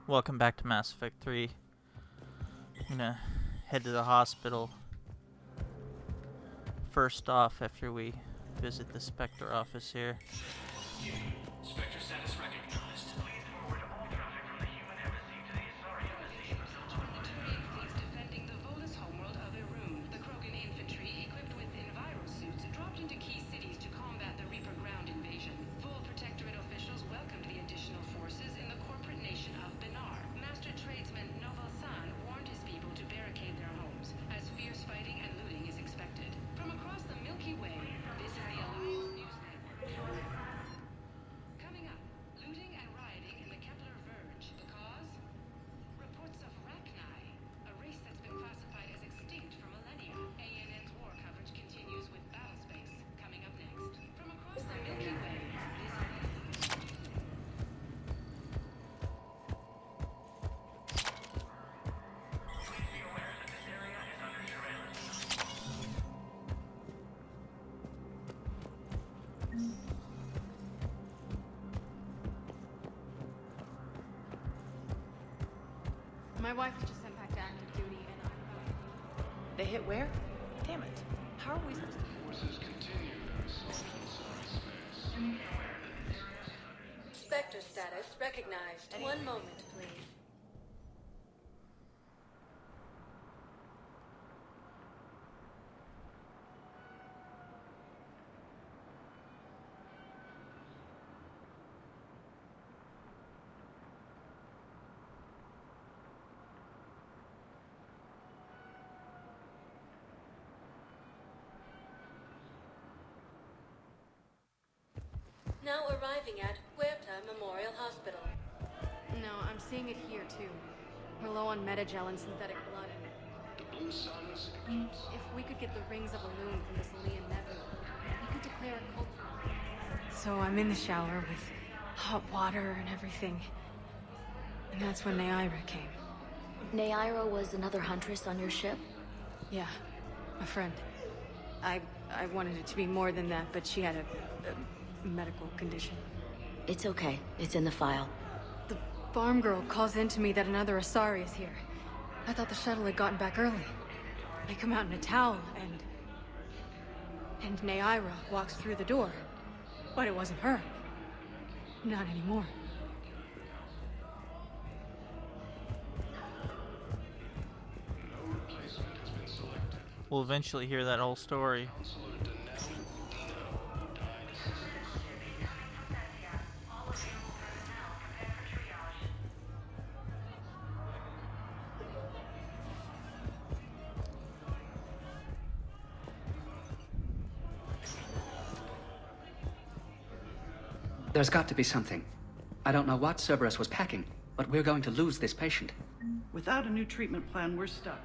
Welcome back to Mass Effect 3. I'm gonna head to the hospital first off after we visit the Spectre office here. Spectre status recognized. Please forward all traffic from the human embassy to the Asari embassy. The Turian fleet's defending the Volus homeworld of Irun. The Krogan infantry, equipped with enviro suits, dropped into key cities to combat the Reaper ground invasion. Full Protectorate officials welcomed the additional forces in the corporate nation of Benar. Master tradesman Noval San warned his people to barricade their homes, as fierce fighting and looting is expected. From across the Milky Way, this is the Alliance News Network. Coming up, looting and rioting in the Kepler Verge. The cause? Reports of Rachni, a race that's been classified as extinct for millennia. ANN's war coverage continues with Battlespace. Coming up next. From across the Milky Way, this is the Please be aware that this area is under surveillance. My wife was just sent back to active duty, and They hit where? Damn it. How are we supposed to... Forces continue their assault on Asari space. Spectre status recognized. One moment, please. Now arriving at Memorial Hospital. no, I'm seeing it here too. We're low on metagel and synthetic blood. The Blue Sun signatures. If we could get the rings of Elune from this Alian nebula, we could declare a cult. So I'm in the shower with hot water and everything. And that's when Neaira came. Neaira was another huntress on your ship? Yeah, a friend. I wanted it to be more than that, but she had a medical condition. It's okay. It's in the file. The farm girl calls in to me that another Asari is here. I thought the shuttle had gotten back early. I come out in a towel, and Neaira walks through the door. But it wasn't her. Not anymore. No replacement has been selected. We'll eventually hear that whole story. Counselor Udina, who died. There's got to be something. I don't know what Cerberus was packing, but we're going to lose this patient. Without a new treatment plan, we're stuck.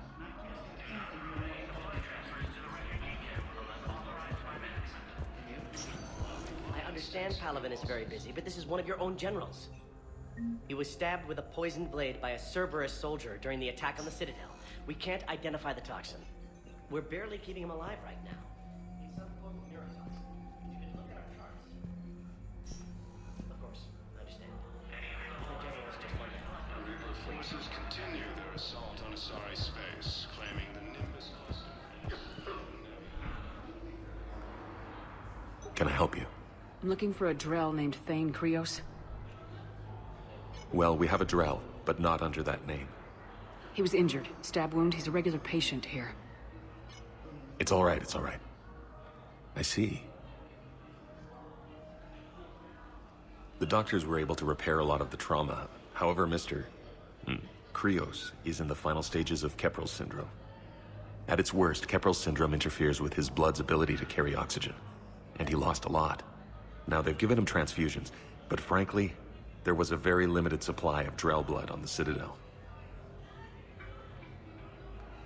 I understand Palaven is very busy, but this is one of your own generals. He was stabbed with a poisoned blade by a Cerberus soldier during the attack on the Citadel. We can't identify the toxin. We're barely keeping him alive right now. He's some form of neurotoxin. You can look at our charts. Of course, I understand. The general's just one man. Reaper forces continue their assault on Asari space, claiming the Nimbus cluster. Can I help you? I'm looking for a Drell named Thane Krios. Well, we have a Drell, but not under that name. He was injured. Stab wound. He's a regular patient here. It's all right, it's all right. I see. The doctors were able to repair a lot of the trauma. However, Mr. Krios is in the final stages of Keprel's syndrome. At its worst, Keprel's syndrome interferes with his blood's ability to carry oxygen, and he lost a lot. Now, they've given him transfusions, but frankly, there was a very limited supply of Drell blood on the Citadel.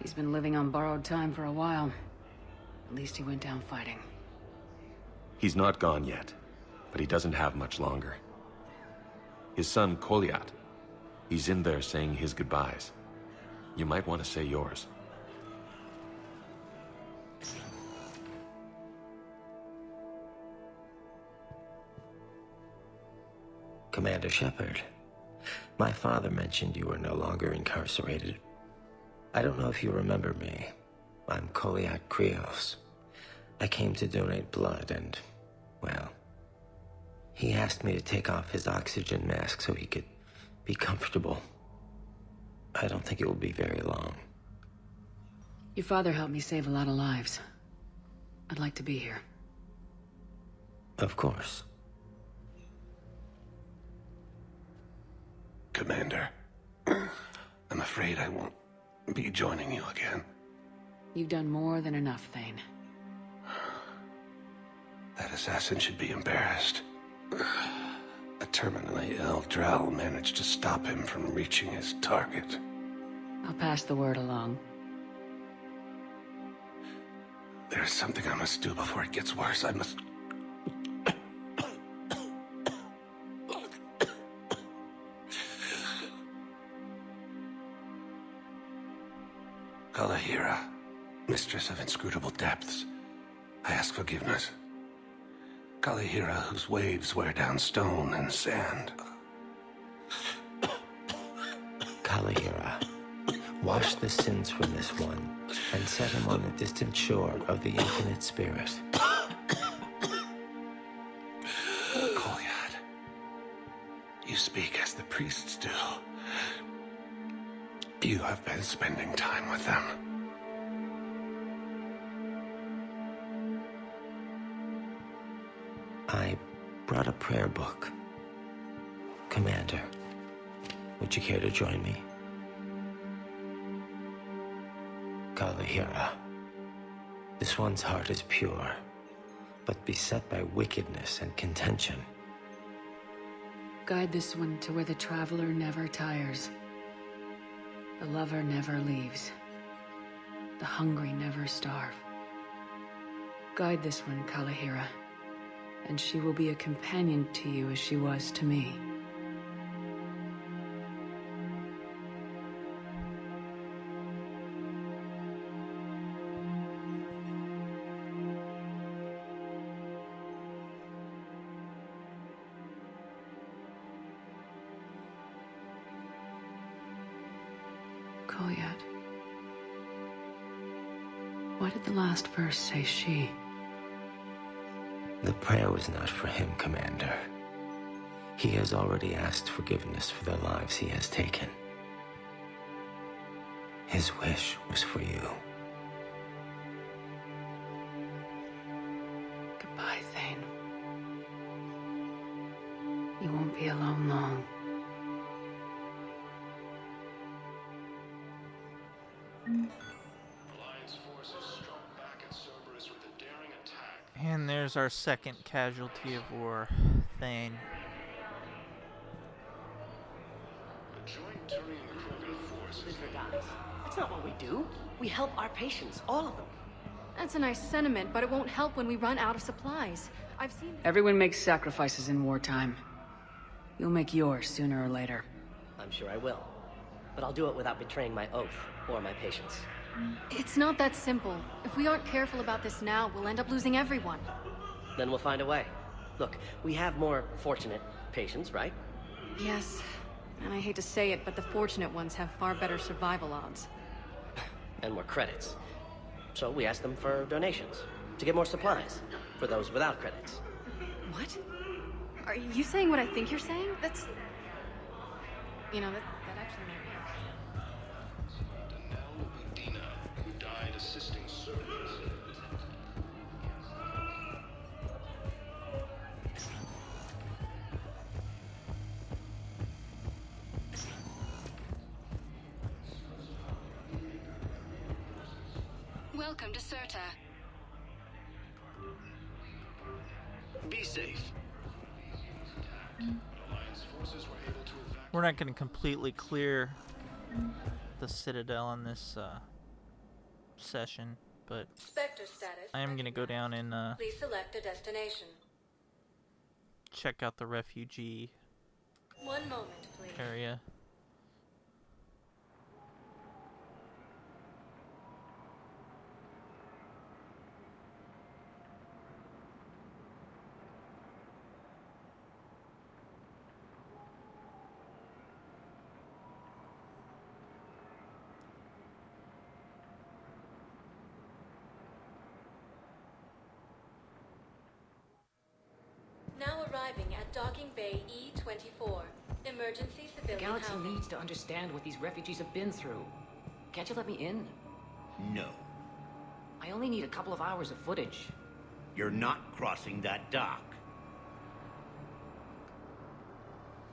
He's been living on borrowed time for a while. At least he went down fighting. He's not gone yet, but he doesn't have much longer. His son, Koliat, he's in there saying his goodbyes. You might want to say yours. Commander Shepard, My father mentioned you were no longer incarcerated. I don't know if you remember me. I'm Koliak Krios. I came to donate blood and, well, he asked me to take off his oxygen mask so he could be comfortable. I don't think it will be very long. Your father helped me save a lot of lives. I'd like to be here. Of course. Commander, I'm afraid I won't be joining you again. You've done more than enough, Thane. That assassin should be embarrassed. A terminally ill Drow managed to stop him from reaching his target. I'll pass the word along. There's something I must do before it gets worse. I must... Kalahira, mistress of inscrutable depths, I ask forgiveness. Kalahira, whose waves wear down stone and sand. Kalahira, wash the sins from this one, and set him on the distant shore of the infinite spirit. Kolyad, you speak as the priests do. You have been spending time with them. I brought a prayer book. Commander, would you care to join me? Kalahira, this one's heart is pure, but beset by wickedness and contention. Guide this one to where the traveler never tires. The lover never leaves. The hungry never starve. Guide this one, Kalahira, and she will be a companion to you as she was to me. Kolyad. Why did the last verse say she? The prayer was not for him, Commander. He has already asked forgiveness for the lives he has taken. His wish was for you. Goodbye, Thane. You won't be alone long. And there's our second casualty of war, Thane. That's not what we do. We help our patients, all of them. That's a nice sentiment, but it won't help when we run out of supplies. I've seen... Everyone makes sacrifices in wartime. You'll make yours sooner or later. I'm sure I will. But I'll do it without betraying my oath or my patients. It's not that simple. If we aren't careful about this now, we'll end up losing everyone. Then we'll find a way. Look, we have more fortunate patients, right? Yes. And I hate to say it, but the fortunate ones have far better survival odds. And more credits. So we ask them for donations. To get more supplies. For those without credits. What? Are you saying what I think you're saying? That's... You know, that actually might be... Udina, who died assisting servants. Welcome to Cirta. Be safe. We're not going to completely clear the Citadel in this session, but Spectre status. I am going to go down and Please select a destination. check out the refugee One moment, please. area. arriving at Docking Bay E-24. Emergency The civilian galaxy housing. needs to understand what these refugees have been through. Can't you let me in? No. I only need a couple of hours of footage. You're not crossing that dock.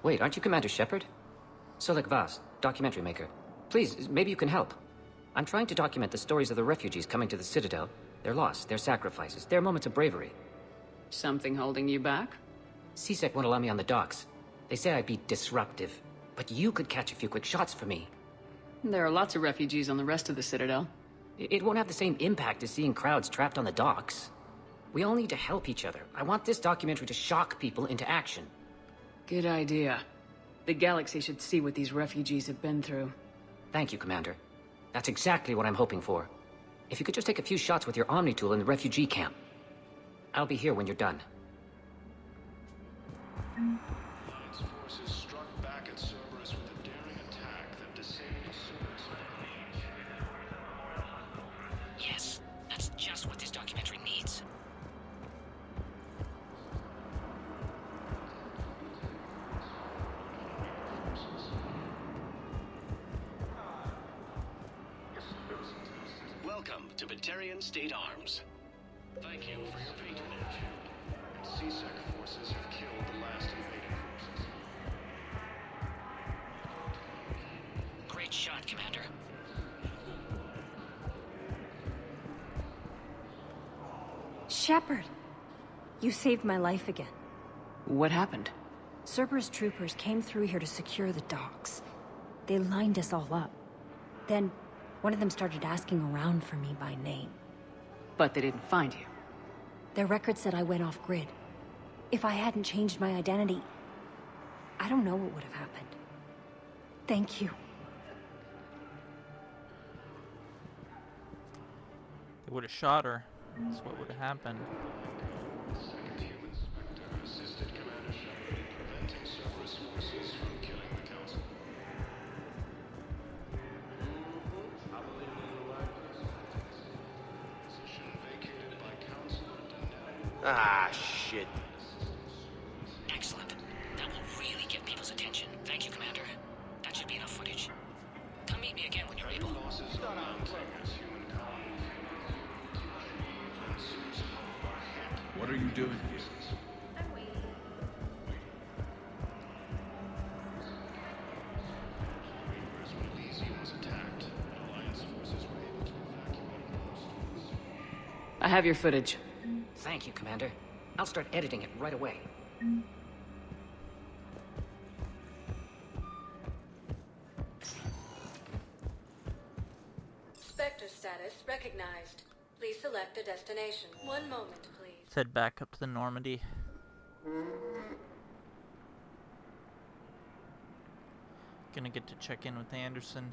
Wait, aren't you Commander Shepard? Solek Vaz, documentary maker. Please, maybe you can help. I'm trying to document the stories of the refugees coming to the Citadel. Their loss, their sacrifices, their moments of bravery. Something holding you back? CSEC won't allow me on the docks. They say I'd be disruptive. But you could catch a few quick shots for me. There are lots of refugees on the rest of the Citadel. It won't have the same impact as seeing crowds trapped on the docks. We all need to help each other. I want this documentary to shock people into action. Good idea. The galaxy should see what these refugees have been through. Thank you, Commander. That's exactly what I'm hoping for. If you could just take a few shots with your Omni tool in the refugee camp. I'll be here when you're done. Alliance forces struck back at Cerberus with a daring attack that disabled Cerberus. Yes, that's just what this documentary needs. Welcome to Batarian State Arms. Thank you for your patronage. CSEC forces have killed the last invading forces. Great shot, Commander. Shepard! You saved my life again. What happened? Cerberus troopers came through here to secure the docks. They lined us all up. Then, one of them started asking around for me by name. But they didn't find you. Their record said I went off-grid. If I hadn't changed my identity, I don't know what would have happened. Thank you. They would have shot her. That's what would have happened. Second human Spectre assisted Commander Shepard in preventing Cerberus forces from killing the Council. Position vacated by Council Udina. Ah, shit. Excellent. That will really get people's attention. Thank you, Commander. That should be enough footage. Come meet me again when you're able. Losses are mounting as human colonies. What are you doing here? When Elysium was attacked, Alliance forces were able to evacuate most. I have your footage. Thank you, Commander. I'll start editing it right away. Spectre status recognized. Please select a destination. One moment, please. Let's head back up to the Normandy. Gonna get to check in with Anderson.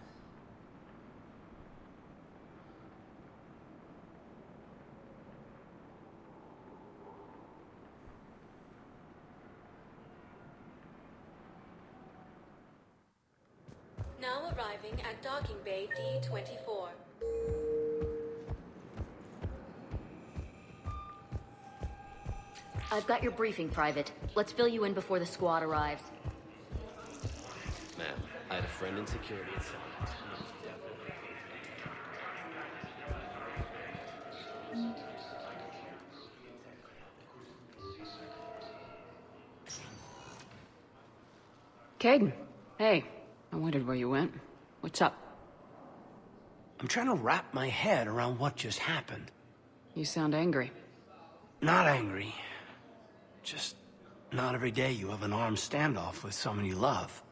Now arriving at Docking Bay D-24. I've got your briefing, Private. Let's fill you in before the squad arrives. Ma'am, I had a friend in security at Citadel. Kaidan. Hey, I wondered where you went. What's up? I'm trying to wrap my head around what just happened. You sound angry. Not angry. Just not every day you have an armed standoff with someone you love.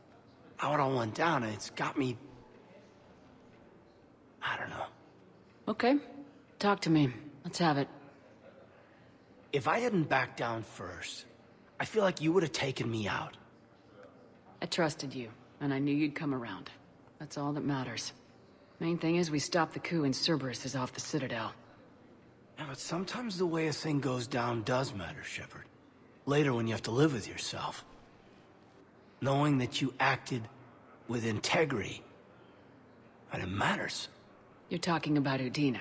How it all went down, it's got me... I don't know. Okay. Talk to me. Let's have it. If I hadn't backed down first, I feel like you would have taken me out. I trusted you, and I knew you'd come around. That's all that matters. Main thing is we stopped the coup and Cerberus is off the Citadel. Yeah, but sometimes the way a thing goes down does matter, Shepard. Later when you have to live with yourself. Knowing that you acted with integrity, and it matters. You're talking about Udina.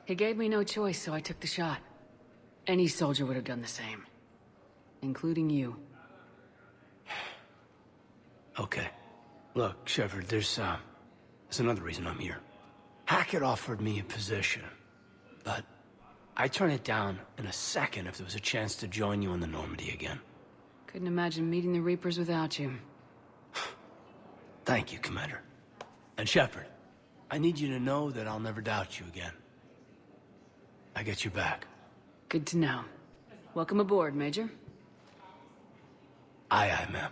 He gave me no choice, so I took the shot. Any soldier would have done the same. including you. Okay. Look, Shepard, there's another reason I'm here. Hackett offered me a position, but I'd turn it down in a second if there was a chance to join you in the Normandy again. Couldn't imagine meeting the Reapers without you. Thank you, Commander. And Shepard, I need you to know that I'll never doubt you again. I get your back. Good to know. Welcome aboard, Major. Aye, aye, ma'am.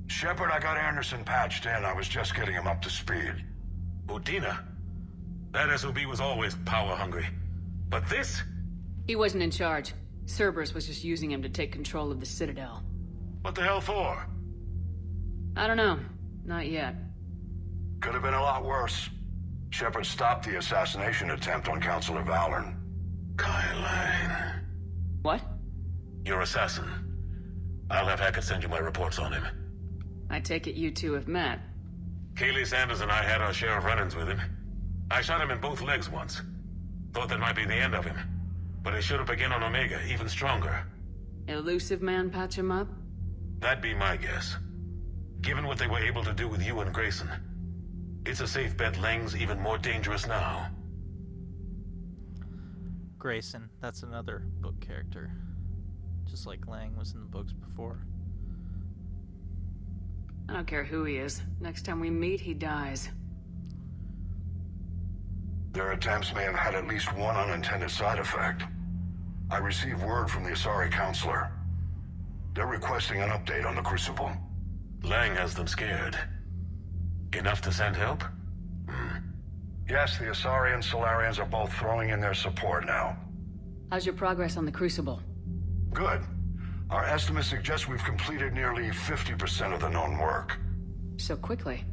Shepard, I got Anderson patched in. I was just getting him up to speed. Udina? That SOB was always power-hungry. But this? He wasn't in charge. Cerberus was just using him to take control of the Citadel. What the hell for? I don't know. Not yet. Could have been a lot worse. Shepard stopped the assassination attempt on Councilor Valorn. Kaidan. What? Your assassin. I'll have Hackett send you my reports on him. I take it you two have met. Kaylee Sanders and I had our share of run-ins with him. I shot him in both legs once. Thought that might be the end of him. But he showed up again on Omega, even stronger. Elusive man patch him up? That'd be my guess. Given what they were able to do with you and Grayson. It's a safe bet Lang's even more dangerous now. Grayson, that's another book character. Just like Lang was in the books before. I don't care who he is. Next time we meet, he dies. Their attempts may have had at least one unintended side effect. I received word from the Asari Counselor. They're requesting an update on the Crucible. Lang has them scared. Enough to send help? Yes, the Asari and Solarians are both throwing in their support now. How's your progress on the Crucible? Good. Our estimates suggest we've completed nearly 50% of the known work. So quickly?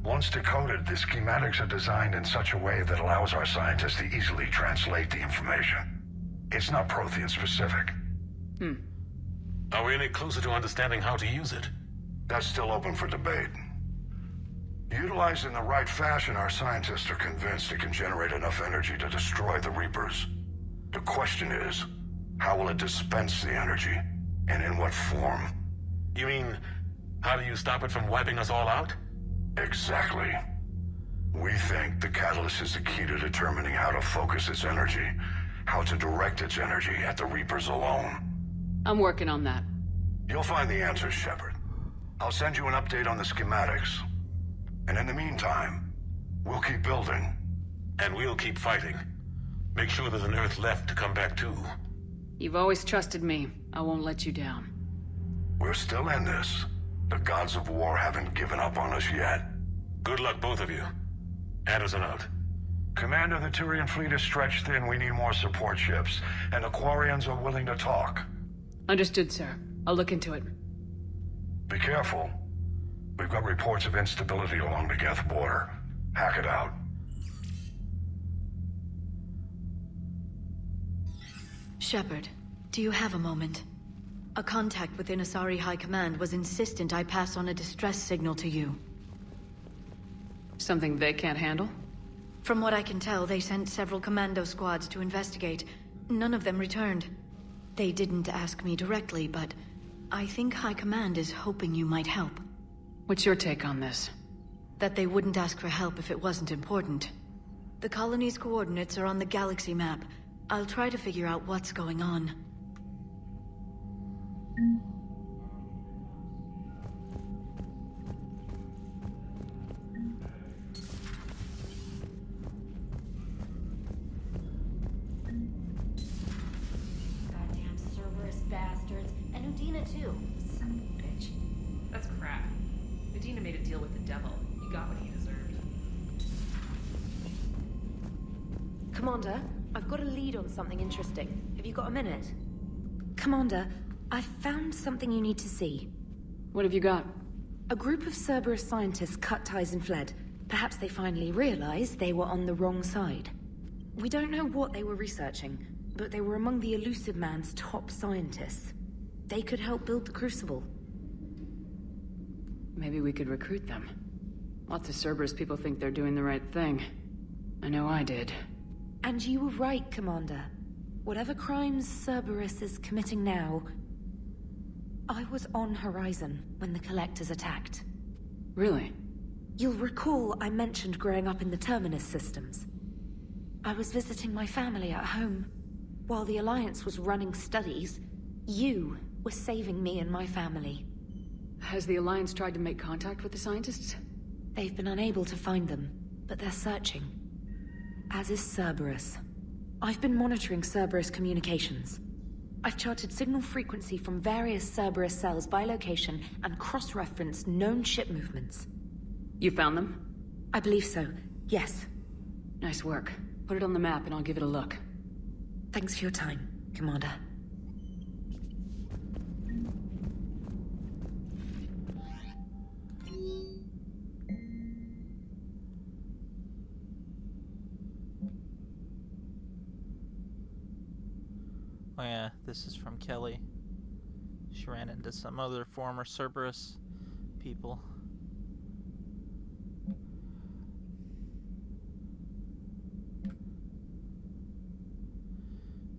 Once decoded, the schematics are designed in such a way that allows our scientists to easily translate the information. It's not Prothean specific. Are we any closer to understanding how to use it? That's still open for debate. Utilized in the right fashion, our scientists are convinced it can generate enough energy to destroy the Reapers. The question is, how will it dispense the energy? And in what form? You mean, how do you stop it from wiping us all out? Exactly. We think the catalyst is the key to determining how to focus its energy, how to direct its energy at the Reapers alone. I'm working on that. You'll find the answers, Shepard. I'll send you an update on the schematics. And in the meantime, we'll keep building. And we'll keep fighting. Make sure there's an Earth left to come back to. You've always trusted me. I won't let you down. We're still in this. The gods of war haven't given up on us yet. Good luck, both of you. Anderson out. Commander, the Turian fleet is stretched thin. We need more support ships. And the Quarians are willing to talk. Understood, sir. I'll look into it. Be careful. We've got reports of instability along the Geth border. Hack it out. Shepard, do you have a moment? A contact within Asari High Command was insistent I pass on a distress signal to you. Something they can't handle? From what I can tell, they sent several commando squads to investigate. None of them returned. They didn't ask me directly, but I think High Command is hoping you might help. What's your take on this? That they wouldn't ask for help if it wasn't important. The colony's coordinates are on the galaxy map. I'll try to figure out what's going on. Goddamn Cerberus bastards. And Udina too. Son of a bitch. That's crap. Udina made a deal with the devil. He got what he deserved. Commander, I've got a lead on something interesting. Have you got a minute? Commander, I found something you need to see. What have you got? A group of Cerberus scientists cut ties and fled. Perhaps they finally realized they were on the wrong side. We don't know what they were researching, but they were among the Elusive Man's top scientists. They could help build the Crucible. Maybe we could recruit them. Lots of Cerberus people think they're doing the right thing. I know I did. And you were right, Commander. Whatever crimes Cerberus is committing now, I was on Horizon when the Collectors attacked. Really? You'll recall I mentioned growing up in the Terminus systems. I was visiting my family at home. While the Alliance was running studies, you were saving me and my family. Has the Alliance tried to make contact with the scientists? They've been unable to find them, but they're searching. As is Cerberus. I've been monitoring Cerberus communications. I've charted signal frequency from various Cerberus cells by location and cross-referenced known ship movements. You found them? I believe so, yes. Nice work. Put it on the map and I'll give it a look. Thanks for your time, Commander. Oh yeah, this is from Kelly. She ran into some other former Cerberus people.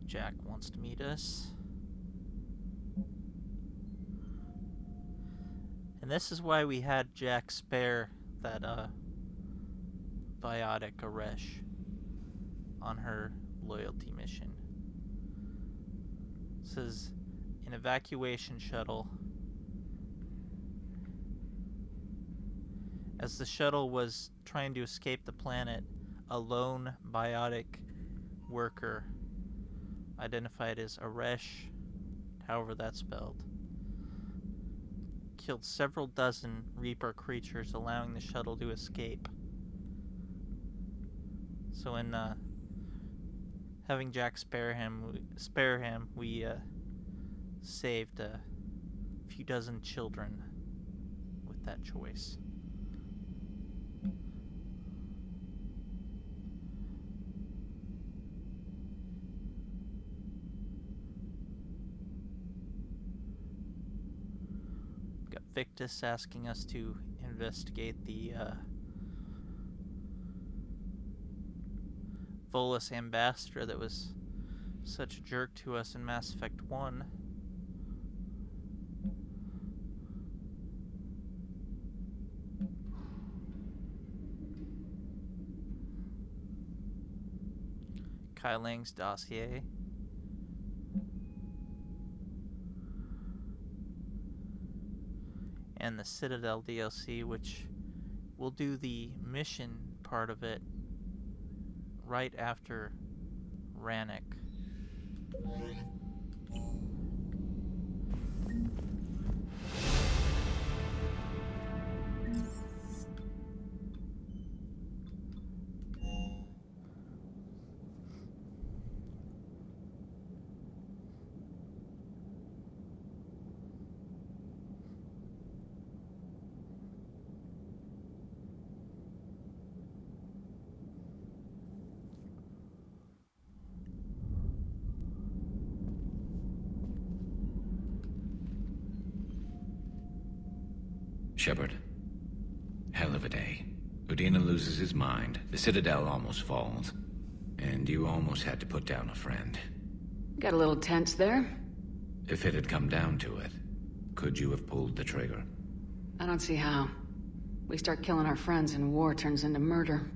Jack wants to meet us. And this is why we had Jack spare that biotic Aresh on her loyalty mission. This is an evacuation shuttle. As the shuttle was trying to escape the planet, a lone biotic worker identified as Aresh, however that's spelled, killed several dozen Reaper creatures, allowing the shuttle to escape. So in having Jack spare him, we saved a few dozen children with that choice. Got Victus asking us to investigate the Volus ambassador that was such a jerk to us in Mass Effect 1. Kai Lang's dossier. And the Citadel DLC, which will do the mission part of it right after Rannick. Shepard. Hell of a day. Udina loses his mind, the Citadel almost falls, and you almost had to put down a friend. Got a little tense there? If it had come down to it, could you have pulled the trigger? I don't see how. We start killing our friends and war turns into murder.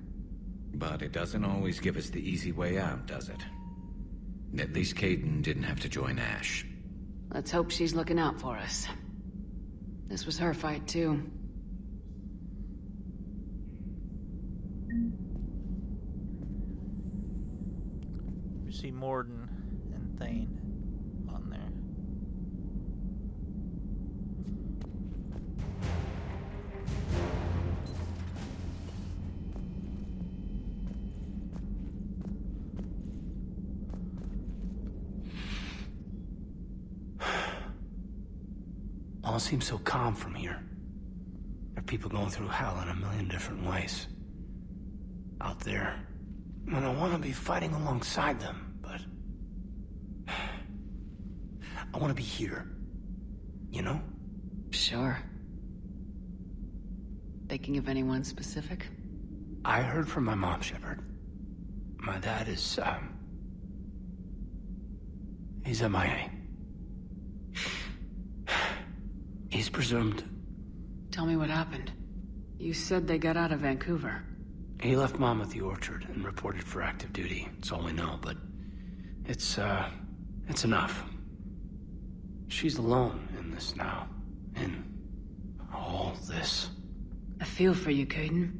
But it doesn't always give us the easy way out, does it? At least Kaidan didn't have to join Ash. Let's hope she's looking out for us. This was her fight, too. You see Morden and Thane on there. All seems so calm from here. There are people going through hell in a million different ways. Out there. And I want to be fighting alongside them, but... I want to be here. You know? Sure. Thinking of anyone specific? I heard from my mom, Shepard. My dad is, he's MIA. He's presumed. Tell me what happened. You said they got out of Vancouver. He left Mom at the orchard and reported for active duty. It's all we know, but it's enough. She's alone in this now. In all this. I feel for you, Kaidan.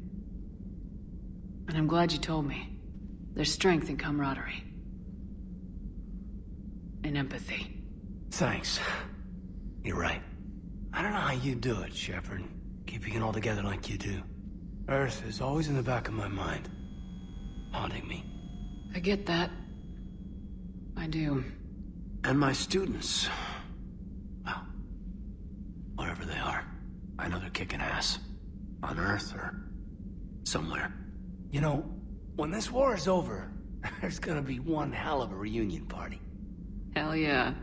And I'm glad you told me. There's strength in camaraderie. And empathy. Thanks. You're right. I don't know how you do it, Shepard. Keeping it all together like you do. Earth is always in the back of my mind. Haunting me. I get that. I do. And my students. Well, wherever they are. I know they're kicking ass. On Earth or somewhere. You know, when this war is over, there's gonna be one hell of a reunion party. Hell yeah.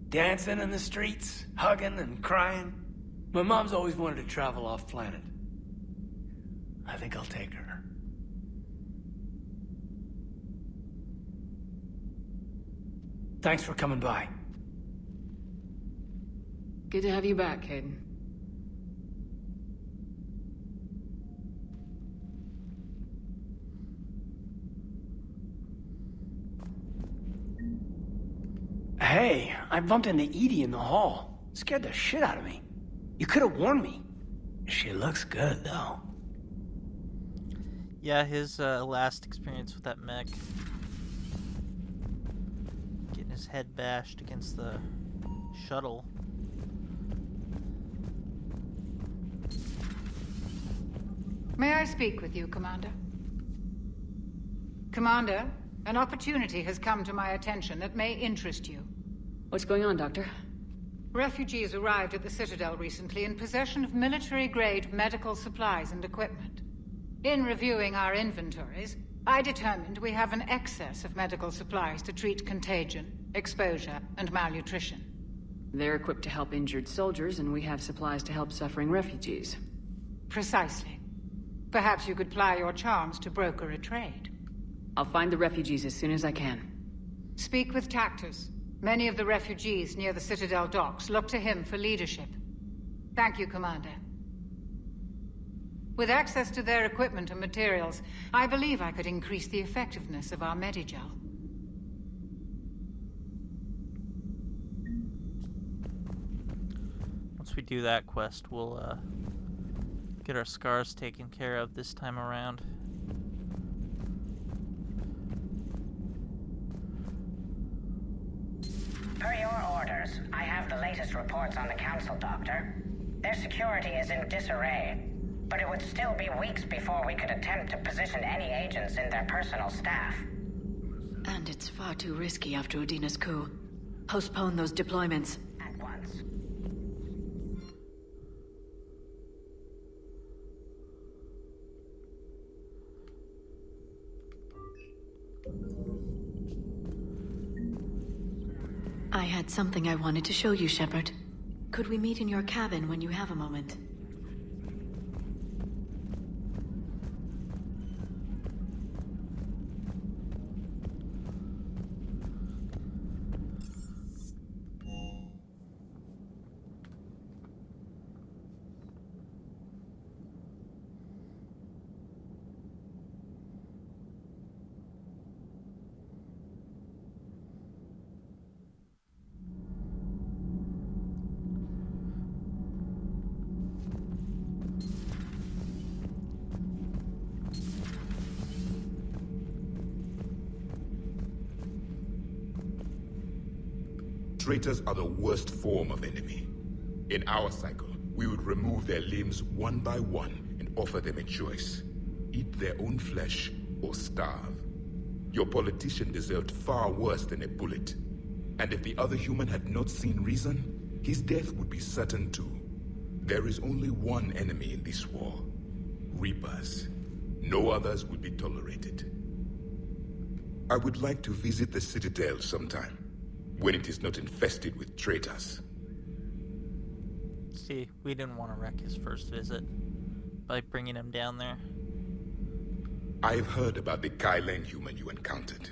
Dancing in the streets, hugging and crying. My mom's always wanted to travel off planet. I think I'll take her. Thanks for coming by. Good to have you back, Kaidan. Hey, I bumped into Edie in the hall. Scared the shit out of me. You could have warned me. She looks good, though. Yeah, his last experience with that mech. Getting his head bashed against the shuttle. May I speak with you, Commander? Commander, an opportunity has come to my attention that may interest you. What's going on, Doctor? Refugees arrived at the Citadel recently in possession of military-grade medical supplies and equipment. In reviewing our inventories, I determined we have an excess of medical supplies to treat contagion, exposure, and malnutrition. They're equipped to help injured soldiers, and we have supplies to help suffering refugees. Precisely. Perhaps you could ply your charms to broker a trade. I'll find the refugees as soon as I can. Speak with Tactus. Many of the refugees near the Citadel docks look to him for leadership. Thank you, Commander. With access to their equipment and materials, I believe I could increase the effectiveness of our Medigel. Once we do that quest, we'll get our scars taken care of this time around. Per your orders, I have the latest reports on the Council, Doctor. Their security is in disarray, but it would still be weeks before we could attempt to position any agents in their personal staff. And it's far too risky after Udina's coup. Postpone those deployments. At once. I had something I wanted to show you, Shepard. Could we meet in your cabin when you have a moment? Traitors are the worst form of enemy. In our cycle, we would remove their limbs one by one and offer them a choice. Eat their own flesh or starve. Your politician deserved far worse than a bullet. And if the other human had not seen reason, his death would be certain too. There is only one enemy in this war. Reapers. No others would be tolerated. I would like to visit the Citadel sometime, when it is not infested with traitors. See, we didn't want to wreck his first visit by bringing him down there. I've heard about the Kaidan human you encountered.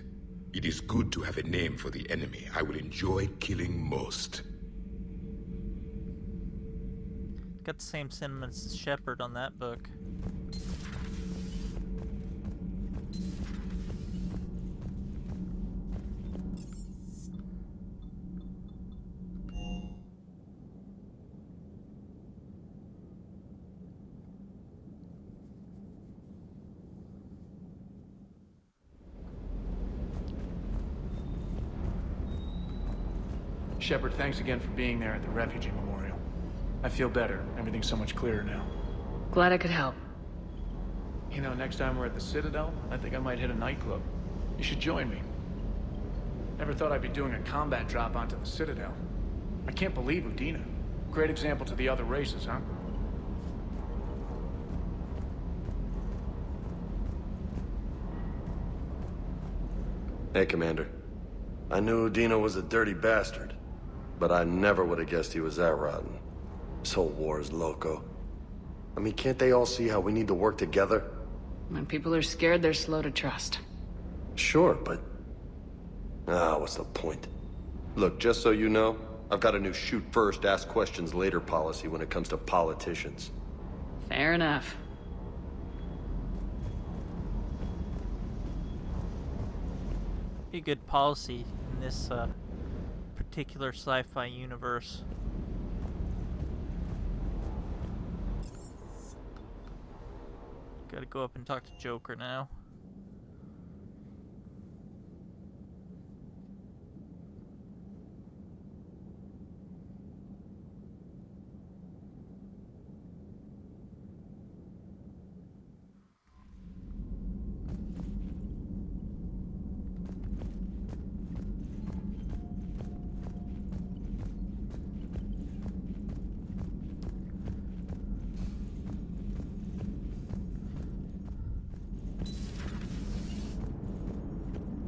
It is good to have a name for the enemy I will enjoy killing most. Got the same sentiments as Shepard on that book. Shepard, thanks again for being there at the Refugee Memorial. I feel better. Everything's so much clearer now. Glad I could help. You know, next time we're at the Citadel, I think I might hit a nightclub. You should join me. Never thought I'd be doing a combat drop onto the Citadel. I can't believe Udina. Great example to the other races, huh? Hey, Commander. I knew Udina was a dirty bastard, but I never would have guessed he was that rotten. This whole war is loco. I mean, can't they all see how we need to work together? When people are scared, they're slow to trust. Sure, but... what's the point? Look, just so you know, I've got a new shoot first, ask questions later policy when it comes to politicians. Fair enough. Be a good policy in this particular sci-fi universe. Gotta go up and talk to Joker now.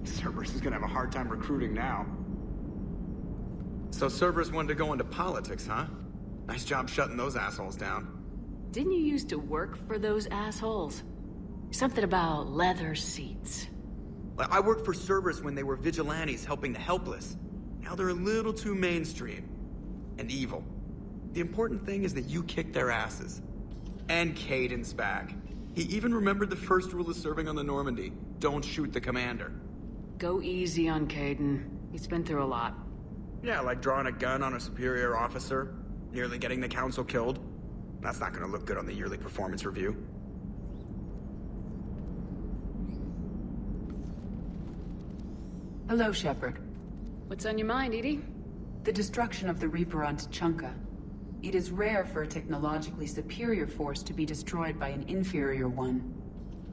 Cerberus is gonna have a hard time recruiting now. So Cerberus wanted to go into politics, huh? Nice job shutting those assholes down. Didn't you used to work for those assholes? Something about leather seats. I worked for Cerberus when they were vigilantes helping the helpless. Now they're a little too mainstream. And evil. The important thing is that you kicked their asses. And Kaidan's back. He even remembered the first rule of serving on the Normandy. Don't shoot the commander. Go easy on Kaidan. He's been through a lot. Yeah, like drawing a gun on a superior officer, nearly getting the council killed. That's not gonna look good on the yearly performance review. Hello, Shepard. What's on your mind, Edie? The destruction of the Reaper on Tuchanka. It is rare for a technologically superior force to be destroyed by an inferior one.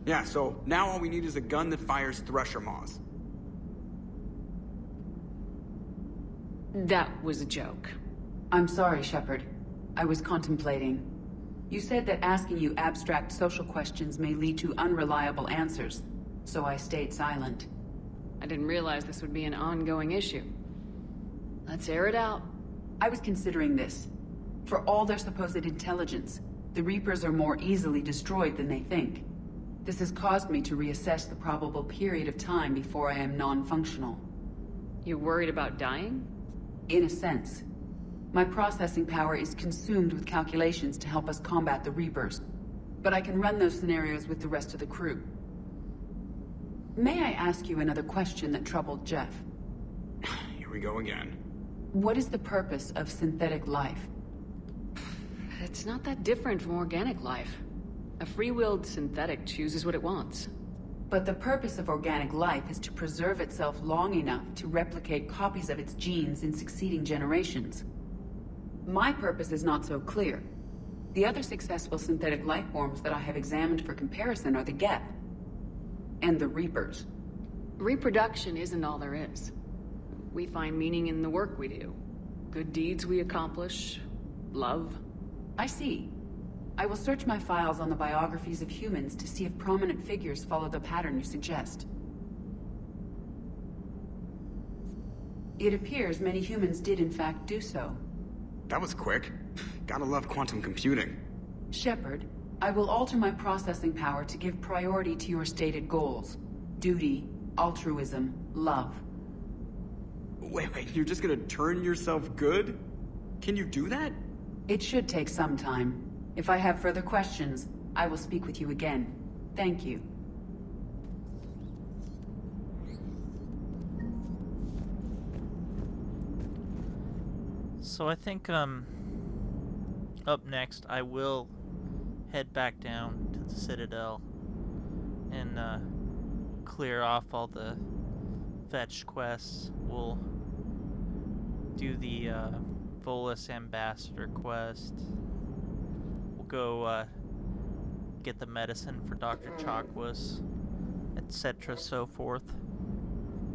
Yeah, so now all we need is a gun that fires thresher maws. That was a joke. I'm sorry, Shepard. I was contemplating. You said that asking you abstract social questions may lead to unreliable answers, so I stayed silent. I didn't realize this would be an ongoing issue. Let's air it out. I was considering this. For all their supposed intelligence, the Reapers are more easily destroyed than they think. This has caused me to reassess the probable period of time before I am non-functional. You're worried about dying? In a sense. My processing power is consumed with calculations to help us combat the Reapers. But I can run those scenarios with the rest of the crew. May I ask you another question that troubled Jeff? Here we go again. What is the purpose of synthetic life? It's not that different from organic life. A free-willed synthetic chooses what it wants. But the purpose of organic life is to preserve itself long enough to replicate copies of its genes in succeeding generations. My purpose is not so clear. The other successful synthetic life forms that I have examined for comparison are the Geth and the Reapers. Reproduction isn't all there is. We find meaning in the work we do. Good deeds we accomplish. Love. I see. I will search my files on the biographies of humans to see if prominent figures follow the pattern you suggest. It appears many humans did in fact do so. That was quick. Gotta love quantum computing. Shepard, I will alter my processing power to give priority to your stated goals. Duty, altruism, love. Wait, you're just gonna turn yourself good? Can you do that? It should take some time. If I have further questions, I will speak with you again. Thank you. So I think, up next, I will head back down to the Citadel and, clear off all the fetch quests. We'll do the, Volus Ambassador quest. We'll go, get the medicine for Dr. Chakwas, etc. so forth.